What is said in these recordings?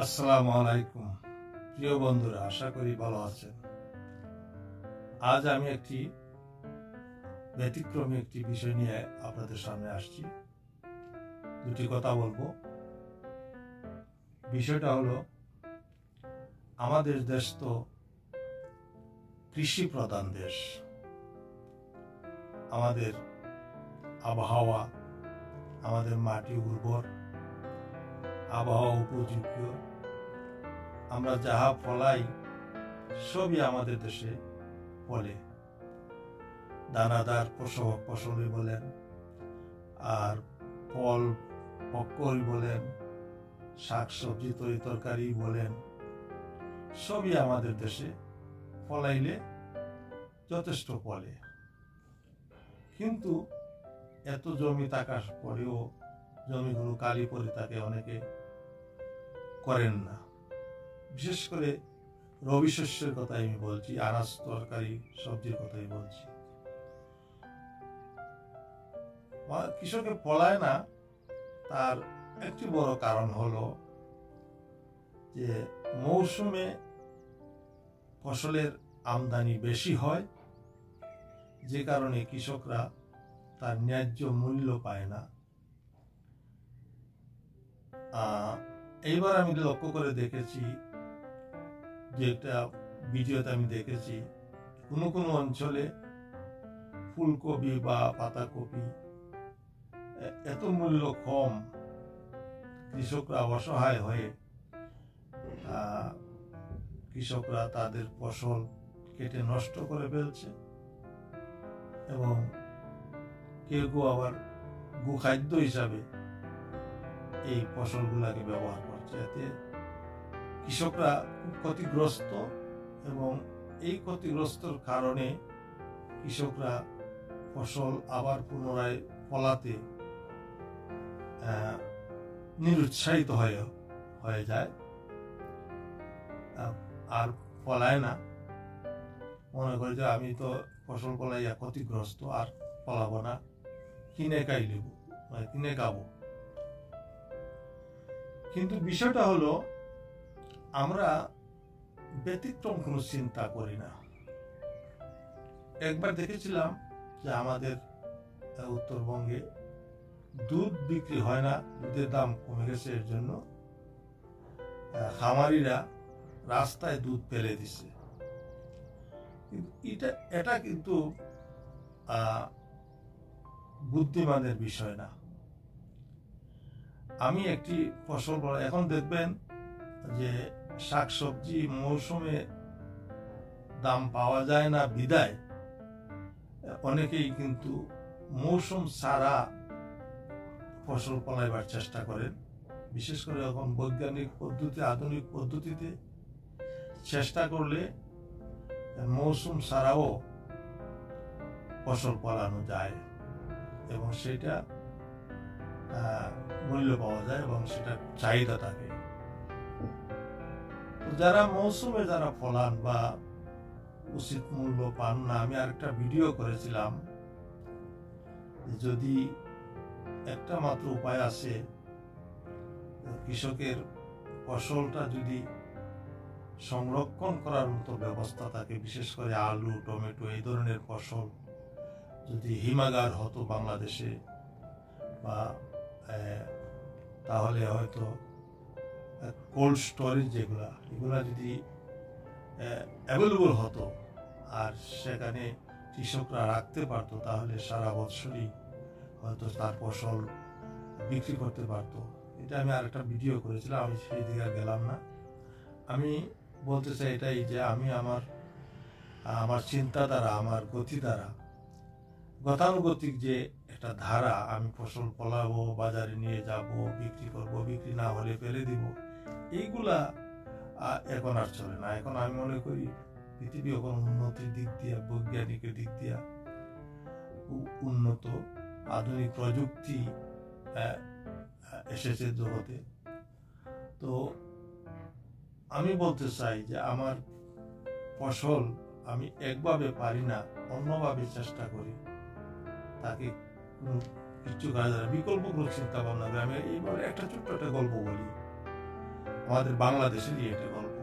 আসসালামু আলাইকুম প্রিয় বন্ধুরা, আশা করি ভালো আছেন। আজ আমি একটি ব্যতিক্রমী একটি বিষয় নিয়ে আপনাদের সামনে আসছি। দুটি কথা বলবো। বিষয়টা হলো, আমাদের দেশ তো কৃষি প্রধান দেশ। আমাদের আবহাওয়া, আমাদের মাটি উর্বর, আবহাওয়া উপযোগ্য। আমরা যাহা ফলাই সবই আমাদের দেশে ফলে। দানাদার ফসলই বলেন, আর ফল ফক্করই বলেন, শাক সবজি তরি তরকারি বলেন, সবই আমাদের দেশে ফলাইলে যথেষ্ট ফলে। কিন্তু এত জমি থাকার পরেও জমিগুলো কালি পড়ে থাকে, অনেকে করেন না। বিশেষ করে রবি শস্যের কথাই আমি বলছি, আনাজ তরকারি সবজির কথাই বলছি। কৃষকে ফলায় না, তার একটি বড় কারণ হলো যে মৌসুমে ফসলের আমদানি বেশি হয়, যে কারণে কৃষকরা তার ন্যায্য মূল্য পায় না। এইবার আমি লক্ষ্য করে দেখেছি, যে একটা ভিডিওতে আমি দেখেছি, কোনো কোনো অঞ্চলে ফুলকপি বা পাতাকপি এত মূল্য কম, কৃষকরা অসহায় হয়ে কৃষকরা তাদের ফসল কেটে নষ্ট করে ফেলছে, এবং কেউ কেউ আবার গোখাদ্য হিসাবে এই ফসলগুলাকে ব্যবহার করছে। এতে কৃষকরা খুব ক্ষতিগ্রস্ত, এবং এই ক্ষতিগ্রস্তর কারণে কৃষকরা ফসল আবার পুনরায় ফলাতে নিরুৎসাহিত হয়ে যায়, আর ফলায় না। মনে করে যে আমি তো ফসল ফলাইয়া ক্ষতিগ্রস্ত, আর ফলাবো না, কিনে খাবো। কিন্তু বিষয়টা হলো, আমরা ব্যতিক্রম কোনো চিন্তা করি না। একবার দেখেছিলাম যে আমাদের উত্তরবঙ্গে দুধ বিক্রি হয় না, দুধের দাম কমে গেছে। এর জন্য খামারিরা রাস্তায় দুধ ফেলে দিচ্ছে। কিন্তু এটা কিন্তু বুদ্ধিমানের বিষয় না। আমি একটি ফসল, এখন দেখবেন যে শাকসবজি মৌসুমে দাম পাওয়া যায় না বিদায় অনেকেই কিন্তু মৌসুম ছাড়া ফসল ফলাইবার চেষ্টা করেন। বিশেষ করে এখন বৈজ্ঞানিক পদ্ধতি, আধুনিক পদ্ধতিতে চেষ্টা করলে মৌসুম ছাড়াও ফসল ফলানো যায়, এবং সেটা মূল্য পাওয়া যায়, এবং সেটা চাহিদা থাকে। যারা মৌসুমে যারা ফলান বা উচিত মূল্য পান না, আমি আরেকটা ভিডিও করেছিলাম, যদি একটা মাত্র উপায় আছে, কৃষকের ফসলটা যদি সংরক্ষণ করার মতো ব্যবস্থা থাকে, বিশেষ করে আলু, টমেটো এই ধরনের ফসল যদি হিমাগার হতো বাংলাদেশে, বা তাহলে হয়তো কোল্ড স্টোরেজ এগুলা যদি অ্যাভেলেবল হতো, আর সেখানে কৃষকরা রাখতে পারতো, তাহলে সারা বছরই হয়তো তার ফসল বিক্রি করতে পারতো। এটা আমি আরেকটা ভিডিও করেছিলাম, আমি সেই দিকে গেলাম না। আমি বলতে চাই এটাই, যে আমি আমার চিন্তাধারা, আমার গতিধারা, গতানুগতিক যে একটা ধারা, আমি ফসল ফলাবো, বাজারে নিয়ে যাব, বিক্রি করব, বিক্রি না হলে ফেলে দিব, এইগুলা এখন আর চলে না। এখন আমি মনে করি পৃথিবী এখন উন্নতির দিক দিয়া, বৈজ্ঞানিকের দিক দিয়া উন্নত, আধুনিক প্রযুক্তি এসেছে জগতে। তো আমি বলতে চাই যে আমার ফসল আমি একভাবে পারি না, অন্যভাবে চেষ্টা করি, তাকে কিছু কাজ বিকল্প কোনো চিন্তা ভাবনা করে। আমি এইভাবে একটা ছোট্ট একটা গল্প বলি। আমাদের বাংলাদেশেরই একটি গল্প।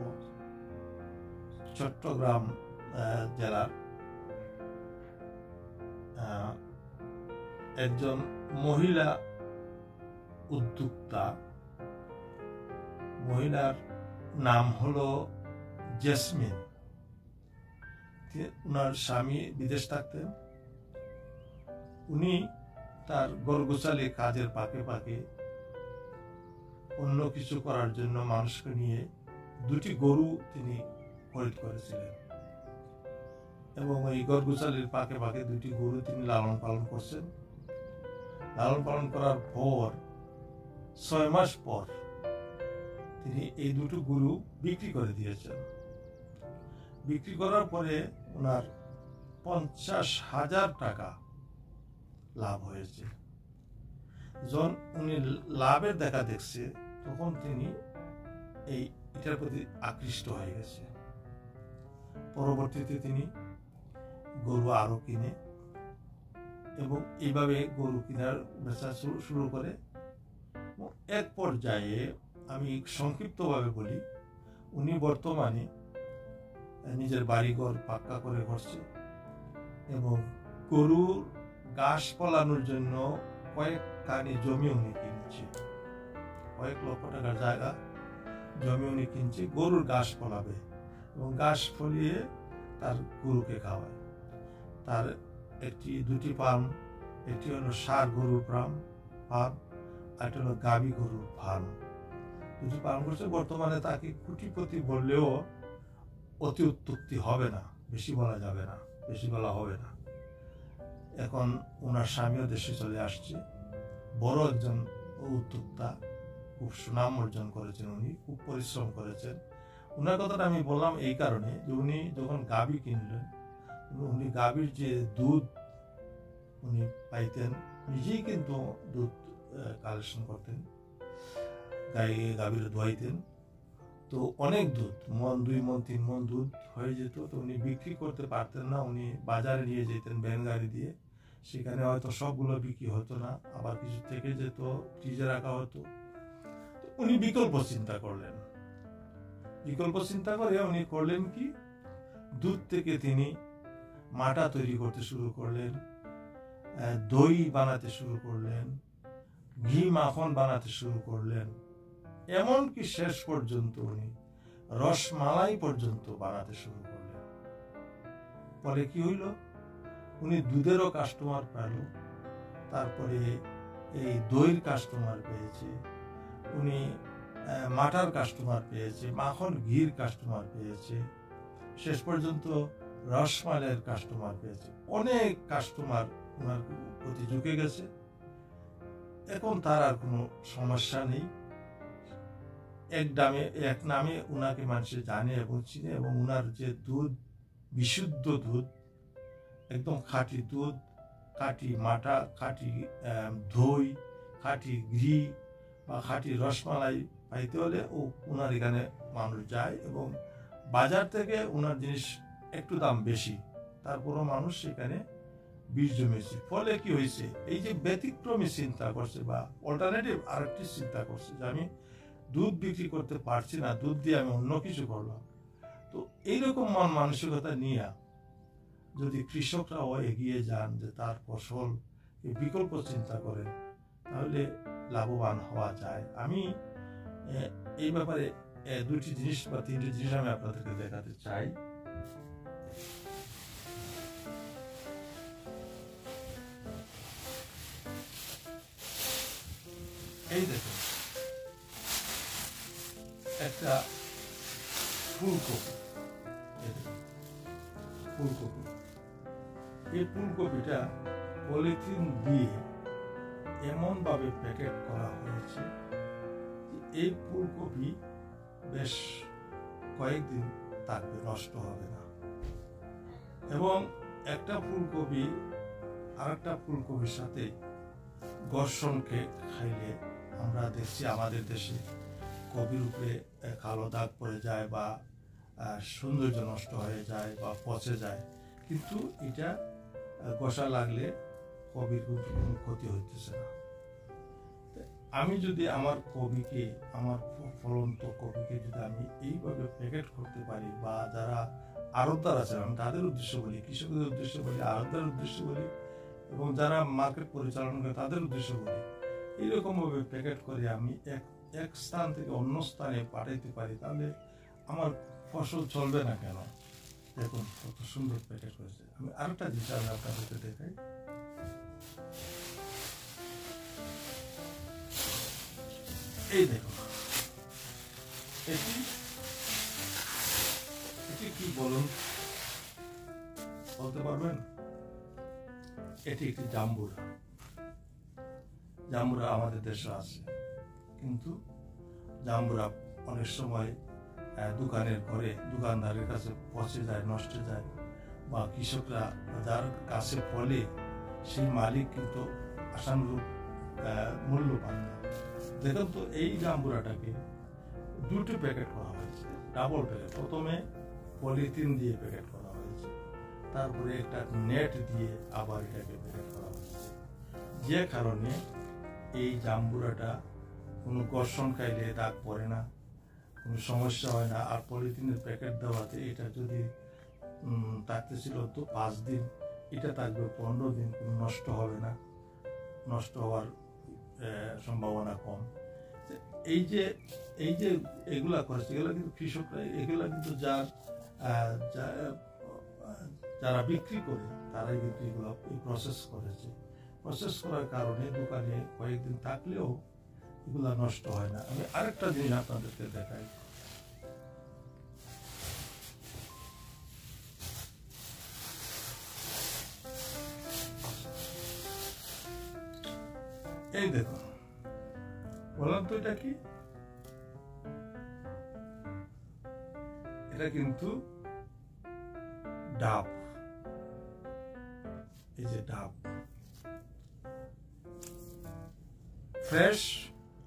চট্টগ্রাম জেলার একজন মহিলা উদ্যোক্তা, মহিলার নাম হলো জেসমিন। উনার স্বামী বিদেশ থাকতেন। উনি তার গরগোছালি কাজের পাকে পাকে অন্য কিছু করার জন্য মানুষকে নিয়ে 2টি গরু তিনি খরিদ করেছিলেন এবং এই গরগোছালির পাকে পাকে 2টি গরু তিনি লালন পালন করছেন। লালন পালন করার পর 6 মাস পর তিনি এই 2টো গরু বিক্রি করে দিয়েছেন। বিক্রি করার পরে ওনার 50,000 টাকা লাভ হয়েছে। যখন উনি লাভের দেখা দেখছে তখন তিনি এটার প্রতি আকৃষ্ট হয়ে গেছে। পরবর্তীতে তিনি গরু আরো কিনে এবং এইভাবে গরু কেনার বেচা শুরু করে। এক পর্যায়ে আমি সংক্ষিপ্তভাবে বলি, উনি বর্তমানে নিজের বাড়িঘর পাক্কা করে করছে এবং গরুর ঘাস ফলানোর জন্য কয়েকখানি জমি উনি কিনছে, কয়েক লক্ষ টাকার জায়গা জমি উনি কিনছে, গরুর ঘাস ফলাবে এবং ঘাস ফলিয়ে তার গরুকে খাওয়ায়। তার 2টি ফার্ম, একটি হলো ষাঁড় গরুর ফার্ম, আর একটা হলো গাভী গরুর ফার্ম। 2টি ফার্ম করছে। বর্তমানে তাকে কোটিপতি বললেও অতি উত্তক্তি হবে না, বেশি বলা যাবে না, বেশি বলা হবে না। এখন ওনার স্বামীও দেশে চলে আসছে, বড় একজন উদ্যোক্তা, খুব সুনাম অর্জন করেছেন, উনি খুব পরিশ্রম করেছেন। ওনার কথাটা আমি বললাম এই কারণে যে উনি যখন গাভী কিনলেন, উনি গাভীর যে দুধ উনি পাইতেন, নিজেই কিন্তু দুধ কালেকশন করতেন, গাভীর দোয়াইতেন। তো অনেক দুধ, 1, 2 মণ, 3 মণ দুধ হয়ে যেত। তো উনি বিক্রি করতে পারতেন না, উনি বাজারে নিয়ে যেতেন ভ্যান গাড়ি দিয়ে। সেখানে হয়তো সবগুলো বিক্রি হতো না, আবার কিছু থেকে যেত, ফ্রিজে রাখা হতো। উনি বিকল্প চিন্তা করলেন। বিকল্প চিন্তা করে উনি করলেন কি, দুধ থেকে তিনি মাটা তৈরি করতে শুরু করলেন, দই বানাতে শুরু করলেন, ঘি মাখন বানাতে শুরু করলেন, এমনকি শেষ পর্যন্ত উনি রসমালাই পর্যন্ত বানাতে শুরু করলেন। পরে কি হইল, উনি দুধেরও কাস্টমার পেল, তারপরে এই দইয়ের কাস্টমার পেয়েছে, উনি মাটার কাস্টমার পেয়েছে, মাখন ঘির কাস্টমার পেয়েছে, শেষ পর্যন্ত রসমালাইয়ের কাস্টমার পেয়েছে। অনেক কাস্টমার ওনার প্রতি ঝুঁকে গেছে। এখন তার আর কোনো সমস্যা নেই। এক নামে উনাকে মানুষ জানে এবং চিনে এবং উনার যে দুধ, বিশুদ্ধ দুধ, একদম খাঁটি দুধ, খাঁটি মাটা, খাঁটি দই, খাঁটি ঘি বা খাঁটি রসমালাই পাইতে হলে উনার এখানে মানুষ যায় এবং বাজার থেকে উনার জিনিস একটু দাম বেশি, তারপরও মানুষ সেখানে বীজ জমেছে। ফলে কি হয়েছে, এই যে ব্যতিক্রমী চিন্তা করছে বা অল্টারনেটিভ আরেকটি চিন্তা করছে যে আমি দুধ বিক্রি করতে পারছি না, দুধ দিয়ে আমি অন্য কিছু করলাম। তো এইরকম মন মানসিকতা নিয়ে যদি কৃষকরাও এগিয়ে যান, যে তার ফসল বিকল্প চিন্তা করেন, তাহলে লাভবান হওয়া যায়। আমি এই ব্যাপারে 2টি জিনিস বা 3টি জিনিস আমি আপনাদেরকে দেখাতে চাই। এই দেখুন, একটা ফুলকপি, এই ফুলকপিটা পলিথিন দিয়ে এমন ভাবে প্যাকেট করা হয়েছে যে এই ফুলকপি বেশ কয়েকদিন থাকবে, নষ্ট হবে না। এবং একটা ফুলকপি আরেকটা ফুলকপির সাথে ঘর্ষণকে খাইলে আমরা দেখছি আমাদের দেশে কপির উপরে কালো দাগ পড়ে যায় বা সৌন্দর্য নষ্ট হয়ে যায় বা পচে যায়, কিন্তু এটা ঘষা লাগলে কপির কোনো ক্ষতি হইতেছে না। আমি যদি আমার কবিকে, আমার ফলন্ত কবিকে যদি আমি এইভাবে প্যাকেট করতে পারি, বা যারা আড়তদার আছেন আমি তাদের উদ্দেশ্য বলি, কৃষকদের উদ্দেশ্য বলি, আড়তদার উদ্দেশ্য বলি, এবং যারা মার্কেট পরিচালনা করে তাদের উদ্দেশ্য বলি, এইরকম ভাবে প্যাকেট করে আমি এক স্থান থেকে অন্য স্থানে পাঠাইতে পারি, তাহলে আমার ফসল চলবে না কেন? দেখুন কত সুন্দর প্যাকেট করেছে। আমি আরেকটা জিনিস আমি আপনাদেরকে দেখাই। এই দেখুন, এটি কি বলুন, বলতে পারবেন? এটি একটি জাম্বুরা। জাম্বুরা আমাদের দেশে আছে, কিন্তু জাম্বুরা অনেক সময় দোকানের ঘরে দোকানদারের কাছে পচে যায়, নষ্ট যায়, বা কৃষকরা যার কাছে ফলে সেই মালিক কিন্তু আশানুরূপ মূল্য পান না। দেখুন তো, এই জাম্বুরাটাকে দুটো প্যাকেট করা হয়েছে, ডাবল প্যাকেট। প্রথমে পলিথিন দিয়ে প্যাকেট করা হয়েছে, তারপরে একটা নেট দিয়ে আবার এটাকে প্যাকেট করা হয়েছে, যে কারণে এই জাম্বুরাটা কোনো ঘর্ষণ খাইলে দাগ পড়ে না, কোনো সমস্যা হয় না। আর পলিথিনের প্যাকেট দেওয়াতে এটা যদি থাকতে ছিল তো 5 দিন, এটা থাকবে 15 দিন, কোনো নষ্ট হবে না, নষ্ট হওয়ার সম্ভাবনা কম। এই যে এগুলা করেছে, এগুলা কিন্তু কৃষকরা, এগুলা কিন্তু যারা বিক্রি করে তারাই কিন্তু এগুলো প্রসেস করেছে। প্রসেস করার কারণে দোকানে কয়েকদিন থাকলেও এগুলা নষ্ট হয় না। আমি আরেকটা জিনিস আপনাদেরকে দেখাই। এই দেখুন, বললাম তো এটা কি? এটা কিন্তু ডাব। এই যে ডাব, ফ্রেশ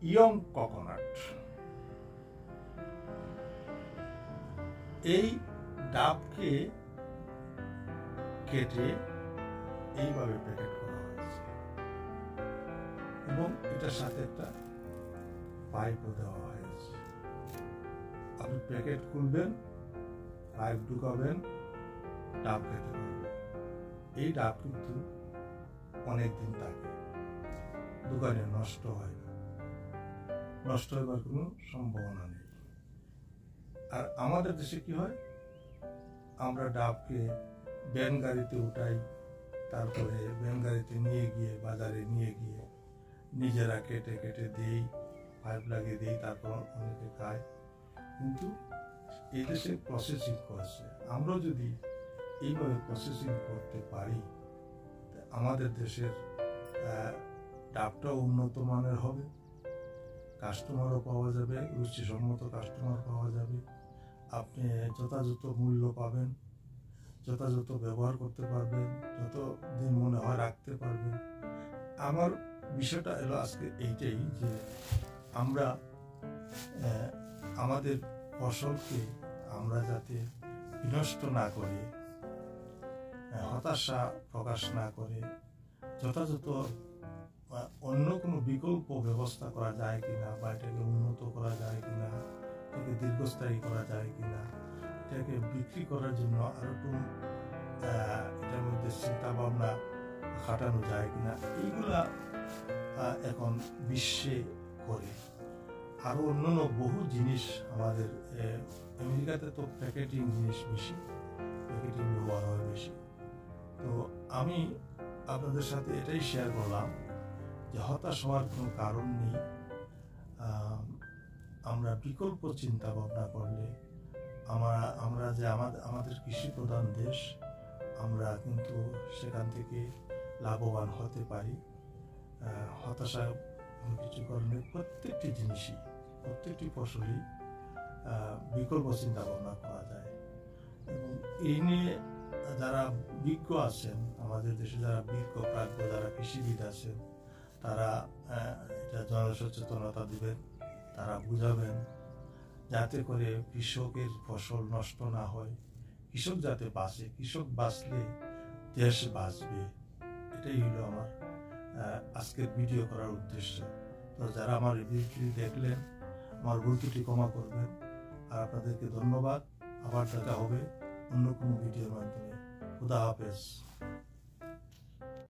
ইয়ং কোকোনাট। এই ডাবকে কেটে এইভাবে প্যাকেট করা হয়েছে, এবং এটার সাথে একটা পাইপও দেওয়া হয়েছে। আপনি প্যাকেট খুলবেন, পাইপ ঢুকাবেন, ডাব খেতে পারবেন। এই ডাব কিন্তু অনেকদিন থাকে, দোকানে নষ্ট হয় না, নষ্ট হবার কোনো সম্ভাবনা নেই। আর আমাদের দেশে কি হয়, আমরা ডাবকে ভ্যান গাড়িতে উঠাই, তারপরে ভ্যান গাড়িতে নিয়ে গিয়ে বাজারে নিয়ে গিয়ে নিজেরা কেটে কেটে দিই, পাইপ লাগিয়ে দিই, তারপর অনেকে খায়। কিন্তু এই দেশে প্রসেসিং করেছে। আমরা যদি এইভাবে প্রসেসিং করতে পারি, আমাদের দেশের ডাবটাও উন্নত মানের হবে, কাস্টমারও পাওয়া যাবে, রুচিসম্মত কাস্টমার পাওয়া যাবে, আপনি যথাযথ মূল্য পাবেন, যথাযথ ব্যবহার করতে পারবেন, যত দিন মনে হয় রাখতে পারবেন। আমার বিষয়টা এলো আজকে এইটাই, যে আমরা আমাদের ফসলকে আমরা যাতে বিনষ্ট না করে, হতাশা প্রকাশ না করে, যথাযথ অন্য কোনো বিকল্প ব্যবস্থা করা যায় কিনা, বা এটাকে উন্নত করা যায় কিনা, এটাকে দীর্ঘস্থায়ী করা যায় কিনা, এটাকে বিক্রি করার জন্য আরো একটু এটার মধ্যে চিন্তা ভাবনা খাটানো যায় কিনা, এইগুলা এখন বিশ্বে করে। আরো অন্যান্য বহু জিনিস আমাদের, আমেরিকাতে তো প্যাকেটিং জিনিস বেশি, প্যাকেটিং ব্যবহার হয় বেশি। তো আমি আপনাদের সাথে এটাই শেয়ার করলাম যে হতাশ হওয়ার কোনো কারণ নেই। আমরা বিকল্প চিন্তা ভাবনা করলে আমরা যে আমাদের কৃষি প্রধান দেশ, আমরা কিন্তু সেখান থেকে লাভবান হতে পারি। হতাশা কিছু কারণে প্রত্যেকটি জিনিসই, প্রত্যেকটি ফসলই বিকল্প চিন্তা ভাবনা করা যায়। এবং এই নিয়ে যারা বিজ্ঞ আছেন, আমাদের দেশে যারা বিজ্ঞ প্রাজ্ঞ যারা কৃষিবিদ আছেন, তারা এটা জনসচেতনতা দিবেন, তারা বুঝাবেন, যাতে করে কৃষকের ফসল নষ্ট না হয়, কৃষক যাতে বাঁচে। কৃষক বাঁচলে দেশ বাঁচবে। এটাই হলো আমার আজকের ভিডিও করার উদ্দেশ্য। তো যারা আমার এই ভিডিওটি দেখলেন, আমার ভুল ত্রুটি ক্ষমা করবেন। আর আপনাদেরকে ধন্যবাদ। আবার দেখা হবে অন্য কোনো ভিডিওর মাধ্যমে। খুদা হাফেজ।